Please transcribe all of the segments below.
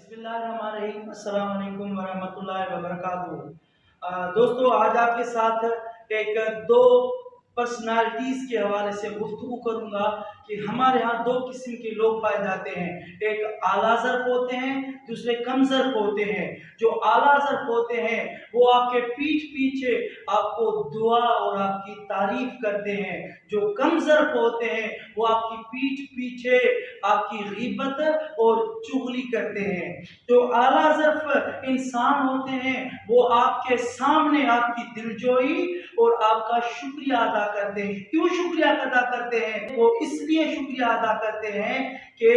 बिस्मिल्लाहिर्रहमानिर्रहीम। अस्सलाम वालेकुम वरहमतुल्लाहि वबरकातुहू। दोस्तों, आज आपके साथ एक दो पर्सनालिटीज़ के हवाले से गुफ्तगू करूँगा कि हमारे यहाँ दो किस्म के लोग पाए जाते हैं। एक आला ज़र्फ़ होते हैं, दूसरे कम ज़र्फ़ होते हैं। जो आला ज़र्फ़ होते हैं वो आपके पीठ पीछे आपको दुआ और आपकी तारीफ़ करते हैं। जो कम ज़र्फ़ होते हैं वो आपकी पीठ पीछे आपकी ग़ीबत और चुगली करते हैं। जो आला ज़र्फ़ इंसान होते हैं वो आपके सामने आपकी दिलजोई और आपका शुक्रिया अदा करते हैं। क्यों शुक्रिया अदा करते हैं? वो इसलिए शुक्रिया अदा करते हैं कि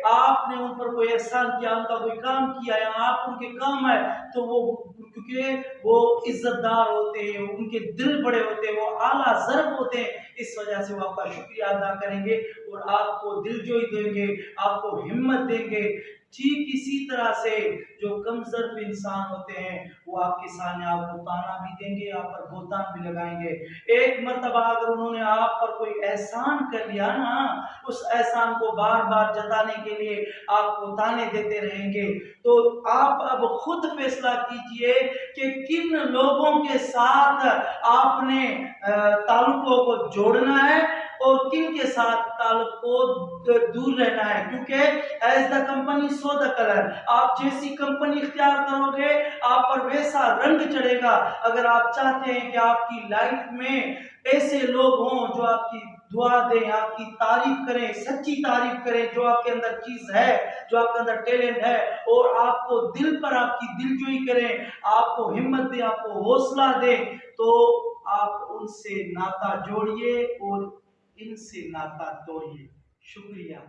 आपने उन पर कोई एहसान किया, उनका कोई काम किया या आप उनके काम आए, तो वो क्योंकि वो इज्जतदार होते हैं, उनके दिल बड़े होते हैं, वो आला ज़र्फ़ होते हैं, इस वजह से वो आपका शुक्रिया अदा करेंगे और आपको दिलजोई देंगे, आपको हिम्मत देंगे। ठीक इसी तरह से जो कम ज़र्फ़ इंसान होते हैं वो आपके सामने आपको ताना भी देंगे, आप पर बोहतान भी लगाएंगे। एक मर्तबा अगर उन्होंने आप पर कोई एहसान कर लिया ना, उस एहसान को बार बार जताने के लिए आपको ताने देते रहेंगे। तो आप अब खुद फैसला कीजिए कि किन लोगों के साथ आपने ताल्लुकों को जोड़ना है और किन के साथ ताल्लुक को दूर रहना है। क्योंकि as the company so the colour, आप जैसी कंपनी इख्तियार करोगे आप पर वैसा रंग चढ़ेगा। अगर आप चाहते हैं कि आपकी लाइफ में ऐसे लोग हों जो आपकी दुआ दें, आपकी तारीफ करें, सच्ची तारीफ करें, जो आपके अंदर चीज है, जो आपके अंदर टैलेंट है, और आपको दिल पर आपकी दिलजोई करें, आपको हिम्मत दें, आपको हौसला दें, तो आप उनसे नाता जोड़िए और इनसे नाता तोड़िए। शुक्रिया।